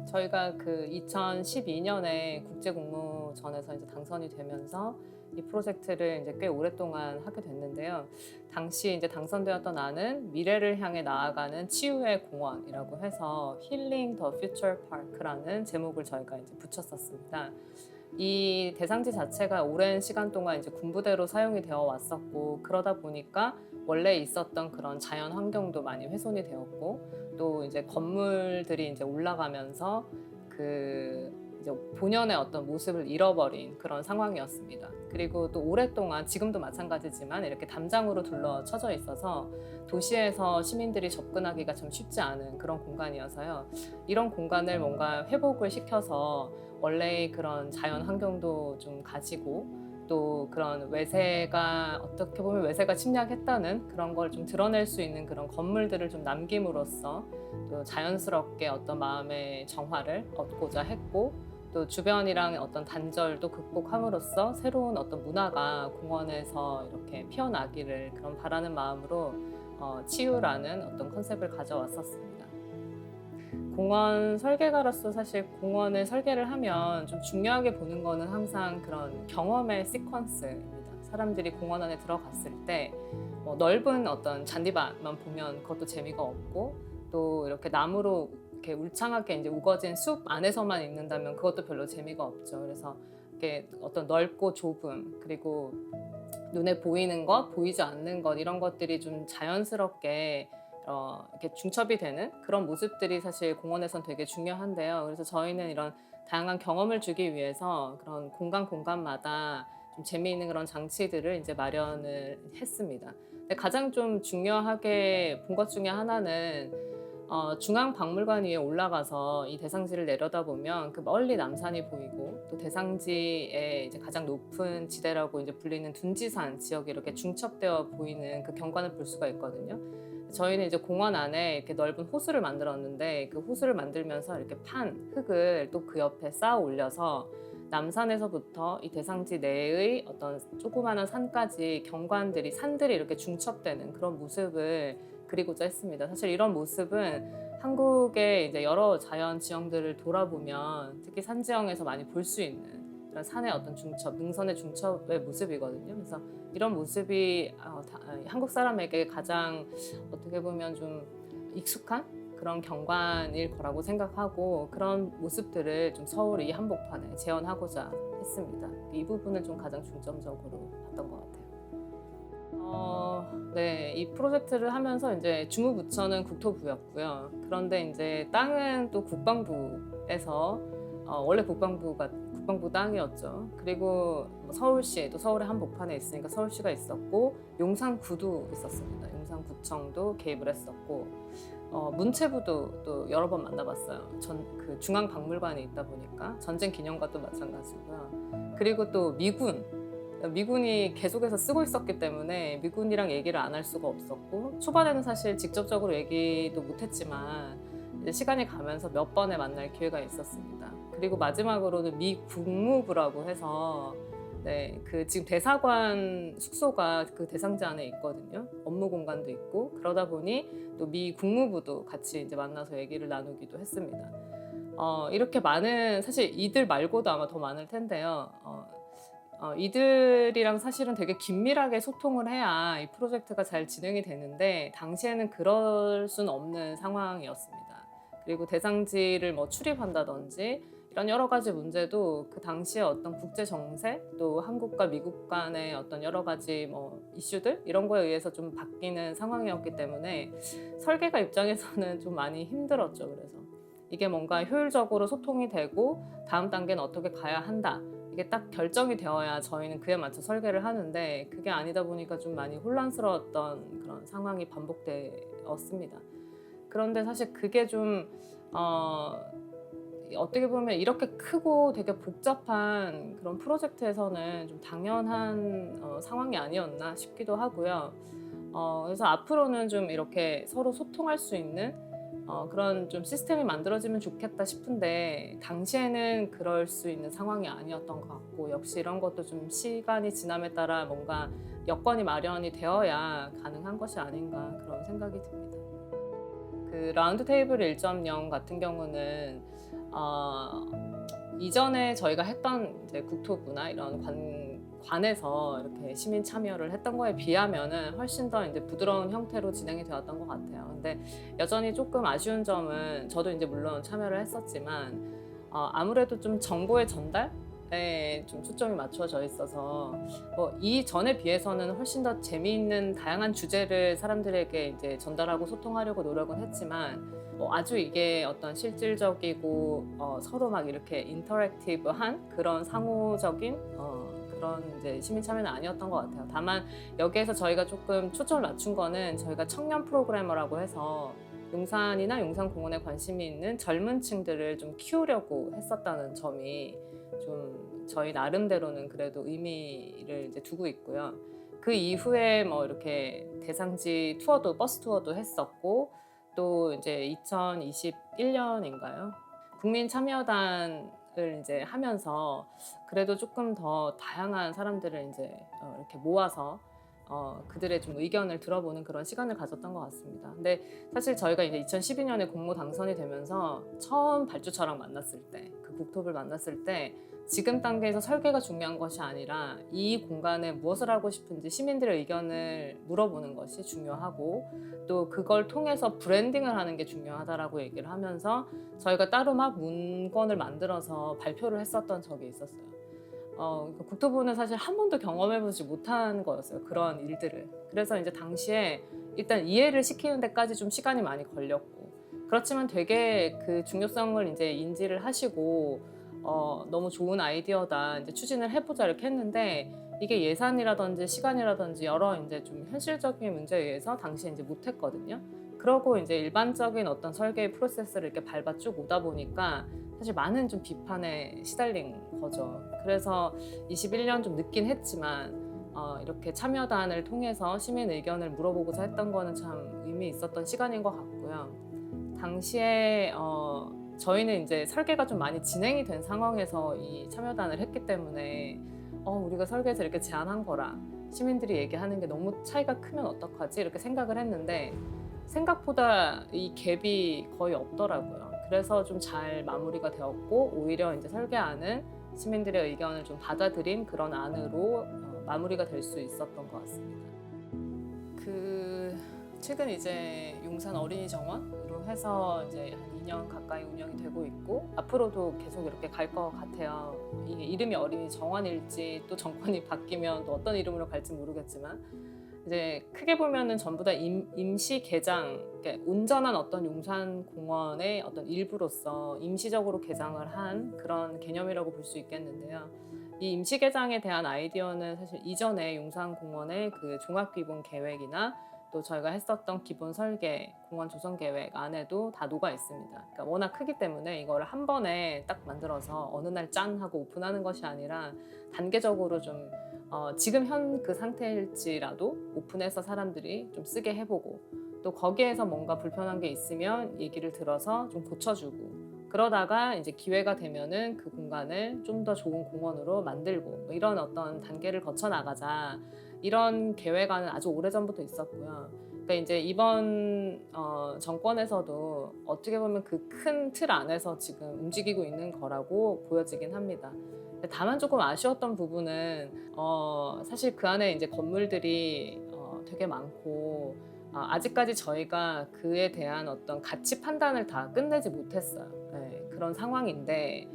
저희가 그 2012년에 국제공모전에서 이제 당선이 되면서 이 프로젝트를 이제 꽤 오랫동안 하게 됐는데요. 당시 이제 당선되었던 안은 미래를 향해 나아가는 치유의 공원이라고 해서 힐링 더 퓨처 파크라는 제목을 저희가 이제 붙였었습니다. 이 대상지 자체가 오랜 시간 동안 이제 군부대로 사용이 되어 왔었고, 그러다 보니까 원래 있었던 그런 자연 환경도 많이 훼손이 되었고, 또 이제 건물들이 이제 올라가면서 그 이제 본연의 어떤 모습을 잃어버린 그런 상황이었습니다. 그리고 또 오랫동안 지금도 마찬가지지만 이렇게 담장으로 둘러쳐져 있어서 도시에서 시민들이 접근하기가 좀 쉽지 않은 그런 공간이어서요. 이런 공간을 뭔가 회복을 시켜서 원래의 그런 자연 환경도 좀 가지고, 또 그런 외세가 어떻게 보면 외세가 침략했다는 그런 걸 좀 드러낼 수 있는 그런 건물들을 좀 남김으로써 또 자연스럽게 어떤 마음의 정화를 얻고자 했고, 또 주변이랑 어떤 단절도 극복함으로써 새로운 어떤 문화가 공원에서 이렇게 피어나기를 그런 바라는 마음으로 치유라는 어떤 컨셉을 가져왔었습니다. 공원 설계가로서 사실 공원을 설계를 하면 좀 중요하게 보는 거는 항상 그런 경험의 시퀀스입니다. 사람들이 공원 안에 들어갔을 때 넓은 어떤 잔디밭만 보면 그것도 재미가 없고, 또 이렇게 나무로 이렇게 울창하게 이제 우거진 숲 안에서만 있는다면 그것도 별로 재미가 없죠. 그래서 이렇게 어떤 넓고 좁음, 그리고 눈에 보이는 것, 보이지 않는 것, 이런 것들이 좀 자연스럽게 이렇게 중첩이 되는 그런 모습들이 사실 공원에선 되게 중요한데요. 그래서 저희는 이런 다양한 경험을 주기 위해서 그런 공간마다 좀 재미있는 그런 장치들을 이제 마련을 했습니다. 근데 가장 좀 중요하게 본 것 중에 하나는 중앙박물관 위에 올라가서 이 대상지를 내려다보면 그 멀리 남산이 보이고, 또 대상지의 이제 가장 높은 지대라고 이제 불리는 둔지산 지역이 이렇게 중첩되어 보이는 그 경관을 볼 수가 있거든요. 저희는 이제 공원 안에 이렇게 넓은 호수를 만들었는데, 그 호수를 만들면서 이렇게 판 흙을 또 그 옆에 쌓아 올려서 남산에서부터 이 대상지 내의 어떤 조그마한 산까지 산들이 이렇게 중첩되는 그런 모습을 그리고자 했습니다. 사실 이런 모습은 한국의 이제 여러 자연 지형들을 돌아보면 특히 산 지형에서 많이 볼 수 있는 그런 산의 어떤 중첩, 능선의 중첩의 모습이거든요. 그래서 이런 모습이 한국 사람에게 가장 어떻게 보면 좀 익숙한 그런 경관일 거라고 생각하고, 그런 모습들을 좀 서울 이 한복판에 재현하고자 했습니다. 이 부분을 좀 가장 중점적으로 봤던 것 같아요. 네, 이 프로젝트를 하면서 이제 주무부처는 국토부였고요. 그런데 이제 땅은 또 국방부에서 원래 국방부 땅이었죠. 그리고 뭐 서울시, 또 서울의 한복판에 있으니까 서울시가 있었고, 용산구도 있었습니다. 용산구청도 개입을 했었고, 문체부도 또 여러 번 만나봤어요. 그 중앙박물관에 있다 보니까 전쟁 기념관도 마찬가지고요. 그리고 또 미군이 계속해서 쓰고 있었기 때문에 미군이랑 얘기를 안 할 수가 없었고, 초반에는 사실 직접적으로 얘기도 못했지만 이제 시간이 가면서 몇 번에 만날 기회가 있었습니다. 그리고 마지막으로는 미 국무부라고 해서, 네, 그 지금 대사관 숙소가 그 대상지 안에 있거든요. 업무 공간도 있고, 그러다 보니 또 미 국무부도 같이 이제 만나서 얘기를 나누기도 했습니다. 이렇게 많은, 사실 이들 말고도 아마 더 많을 텐데요. 이들이랑 사실은 되게 긴밀하게 소통을 해야 이 프로젝트가 잘 진행이 되는데, 당시에는 그럴 수는 없는 상황이었습니다. 그리고 대상지를 뭐 출입한다든지 이런 여러 가지 문제도 그 당시에 어떤 국제 정세, 또 한국과 미국 간의 어떤 여러 가지 뭐 이슈들, 이런 거에 의해서 좀 바뀌는 상황이었기 때문에 설계가 입장에서는 좀 많이 힘들었죠. 그래서 이게 뭔가 효율적으로 소통이 되고 다음 단계는 어떻게 가야 한다, 이게 딱 결정이 되어야 저희는 그에 맞춰 설계를 하는데, 그게 아니다 보니까 좀 많이 혼란스러웠던 그런 상황이 반복되었습니다. 그런데 사실 그게 좀 어떻게 보면 이렇게 크고 되게 복잡한 그런 프로젝트에서는 좀 당연한 상황이 아니었나 싶기도 하고요. 그래서 앞으로는 좀 이렇게 서로 소통할 수 있는 그런 좀 시스템이 만들어지면 좋겠다 싶은데, 당시에는 그럴 수 있는 상황이 아니었던 것 같고, 역시 이런 것도 좀 시간이 지남에 따라 뭔가 여건이 마련이 되어야 가능한 것이 아닌가, 그런 생각이 듭니다. 그 라운드 테이블 1.0 같은 경우는 이전에 저희가 했던 이제 국토부나 이런 관에서 이렇게 시민 참여를 했던 거에 비하면은 훨씬 더 이제 부드러운 형태로 진행이 되었던 것 같아요. 근데 여전히 조금 아쉬운 점은 저도 이제 물론 참여를 했었지만 아무래도 좀 정보의 전달에 좀 초점이 맞춰져 있어서 뭐 이전에 비해서는 훨씬 더 재미있는 다양한 주제를 사람들에게 이제 전달하고 소통하려고 노력은 했지만 아주 이게 어떤 실질적이고 서로 막 이렇게 인터랙티브한 그런 상호적인 그런 이제 시민 참여는 아니었던 것 같아요. 다만 여기에서 저희가 조금 초점을 맞춘 거는 저희가 청년 프로그래머라고 해서 용산이나 용산공원에 관심이 있는 젊은 층들을 좀 키우려고 했었다는 점이 좀 저희 나름대로는 그래도 의미를 이제 두고 있고요. 그 이후에 뭐 이렇게 대상지 투어도 버스 투어도 했었고 또 이제 2021년인가요? 국민 참여단을 이제 하면서 그래도 조금 더 다양한 사람들을 이제 이렇게 모아서 그들의 좀 의견을 들어보는 그런 시간을 가졌던 것 같습니다. 근데 사실 저희가 이제 2012년에 공모 당선이 되면서 처음 발주처랑 만났을 때, 그 국토부를 만났을 때 지금 단계에서 설계가 중요한 것이 아니라 이 공간에 무엇을 하고 싶은지 시민들의 의견을 물어보는 것이 중요하고 또 그걸 통해서 브랜딩을 하는 게 중요하다라고 얘기를 하면서 저희가 따로 막 문건을 만들어서 발표를 했었던 적이 있었어요. 국토부는 사실 한 번도 경험해보지 못한 거였어요. 그런 일들을. 그래서 이제 당시에 일단 이해를 시키는 데까지 좀 시간이 많이 걸렸고 그렇지만 되게 그 중요성을 이제 인지를 하시고 너무 좋은 아이디어다. 이제 추진을 해보자 이렇게 했는데 이게 예산이라든지 시간이라든지 여러 이제 좀 현실적인 문제에 의해서 당시에 이제 못했거든요. 그러고 이제 일반적인 어떤 설계 프로세스를 이렇게 밟아 쭉 오다 보니까 사실 많은 좀 비판에 시달린 거죠. 그래서 21년 좀 늦긴 했지만 이렇게 참여단을 통해서 시민 의견을 물어보고자 했던 거는 참 의미 있었던 시간인 것 같고요. 당시에 저희는 이제 설계가 좀 많이 진행이 된 상황에서 이 참여단을 했기 때문에 우리가 설계에서 이렇게 제안한 거랑 시민들이 얘기하는 게 너무 차이가 크면 어떡하지? 이렇게 생각을 했는데 생각보다 이 갭이 거의 없더라고요. 그래서 좀 잘 마무리가 되었고 오히려 이제 설계안은 시민들의 의견을 좀 받아들인 그런 안으로 마무리가 될 수 있었던 것 같습니다. 최근 이제 용산 어린이 정원으로 해서 이제 한 2년 가까이 운영이 되고 있고 앞으로도 계속 이렇게 갈 것 같아요. 이게 이름이 어린이 정원일지 또 정권이 바뀌면 또 어떤 이름으로 갈지 모르겠지만 이제 크게 보면은 전부 다 임시 개장, 그러니까 온전한 어떤 용산공원의 어떤 일부로서 임시적으로 개장을 한 그런 개념이라고 볼 수 있겠는데요. 이 임시 개장에 대한 아이디어는 사실 이전에 용산공원의 그 종합기본 계획이나 또 저희가 했었던 기본 설계, 공원 조성 계획 안에도 다 녹아 있습니다. 그러니까 워낙 크기 때문에 이거를 한 번에 딱 만들어서 어느 날 짠 하고 오픈하는 것이 아니라 단계적으로 좀 지금 현 그 상태일지라도 오픈해서 사람들이 좀 쓰게 해보고 또 거기에서 뭔가 불편한 게 있으면 얘기를 들어서 좀 고쳐주고 그러다가 이제 기회가 되면은 그 공간을 좀 더 좋은 공원으로 만들고 뭐 이런 어떤 단계를 거쳐 나가자. 이런 계획안은 아주 오래전부터 있었고요. 그러니까 이제 이번 정권에서도 어떻게 보면 그 큰 틀 안에서 지금 움직이고 있는 거라고 보여지긴 합니다. 다만 조금 아쉬웠던 부분은 사실 그 안에 이제 건물들이 되게 많고 아직까지 저희가 그에 대한 어떤 가치 판단을 다 끝내지 못했어요. 네, 그런 상황인데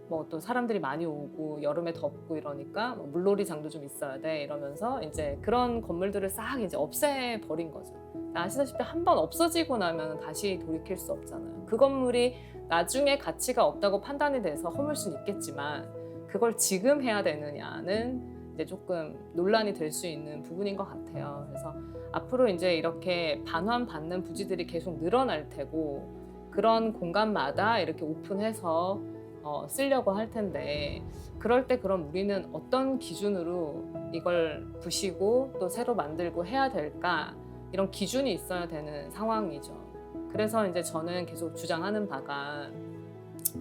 뭐 또 사람들이 많이 오고 여름에 덥고 이러니까 뭐 물놀이장도 좀 있어야 돼 이러면서 이제 그런 건물들을 싹 이제 없애버린 거죠. 아시다시피 한 번 없어지고 나면 다시 돌이킬 수 없잖아요. 그 건물이 나중에 가치가 없다고 판단이 돼서 허물 수는 있겠지만 그걸 지금 해야 되느냐는 이제 조금 논란이 될 수 있는 부분인 것 같아요. 그래서 앞으로 이제 이렇게 반환받는 부지들이 계속 늘어날 테고 그런 공간마다 이렇게 오픈해서 쓰려고 할 텐데 그럴 때 그럼 우리는 어떤 기준으로 이걸 부시고 또 새로 만들고 해야 될까 이런 기준이 있어야 되는 상황이죠. 그래서 이제 저는 계속 주장하는 바가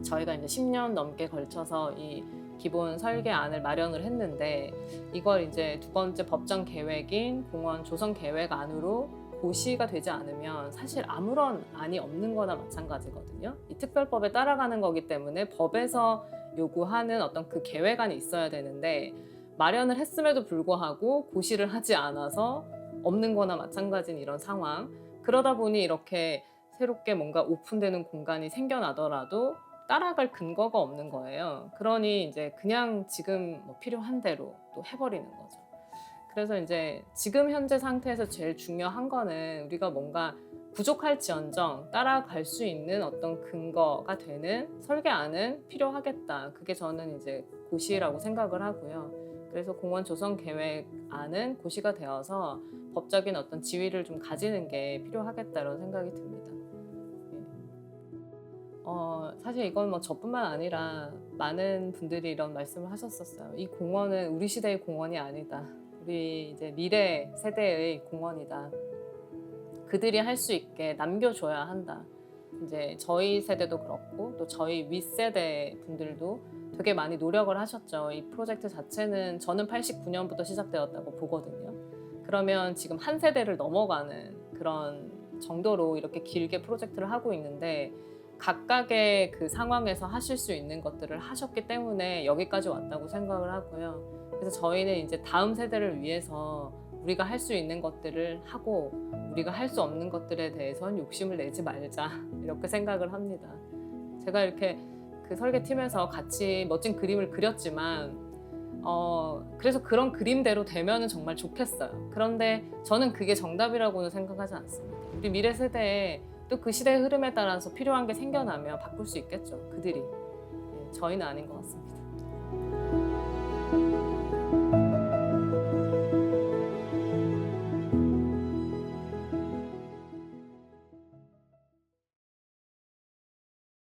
저희가 이제 10년 넘게 걸쳐서 이 기본 설계안을 마련을 했는데 이걸 이제 두 번째 법정 계획인 공원 조성 계획 안으로 고시가 되지 않으면 사실 아무런 안이 없는 거나 마찬가지거든요. 이 특별법에 따라가는 거기 때문에 법에서 요구하는 어떤 그 계획안이 있어야 되는데 마련을 했음에도 불구하고 고시를 하지 않아서 없는 거나 마찬가지인 이런 상황. 그러다 보니 이렇게 새롭게 뭔가 오픈되는 공간이 생겨나더라도 따라갈 근거가 없는 거예요. 그러니 이제 그냥 지금 뭐 필요한 대로 또 해버리는 거죠. 그래서 이제 지금 현재 상태에서 제일 중요한 거는 우리가 뭔가 부족할지언정 따라갈 수 있는 어떤 근거가 되는 설계안은 필요하겠다. 그게 저는 이제 고시라고 생각을 하고요. 그래서 공원 조성 계획안은 고시가 되어서 법적인 어떤 지위를 좀 가지는 게 필요하겠다 이런 생각이 듭니다. 사실 이건 뭐 저뿐만 아니라 많은 분들이 이런 말씀을 하셨었어요. 이 공원은 우리 시대의 공원이 아니다. 우리 이제 미래 세대의 공원이다. 그들이 할 수 있게 남겨줘야 한다. 이제 저희 세대도 그렇고 또 저희 윗세대 분들도 되게 많이 노력을 하셨죠. 이 프로젝트 자체는 저는 89년부터 시작되었다고 보거든요. 그러면 지금 한 세대를 넘어가는 그런 정도로 이렇게 길게 프로젝트를 하고 있는데 각각의 그 상황에서 하실 수 있는 것들을 하셨기 때문에 여기까지 왔다고 생각을 하고요. 그래서 저희는 이제 다음 세대를 위해서 우리가 할 수 있는 것들을 하고 우리가 할 수 없는 것들에 대해서는 욕심을 내지 말자 이렇게 생각을 합니다. 제가 이렇게 그 설계팀에서 같이 멋진 그림을 그렸지만 그래서 그런 그림대로 되면은 정말 좋겠어요. 그런데 저는 그게 정답이라고는 생각하지 않습니다. 우리 미래 세대에 또 그 시대의 흐름에 따라서 필요한 게 생겨나면 바꿀 수 있겠죠. 그들이. 저희는 아닌 것 같습니다.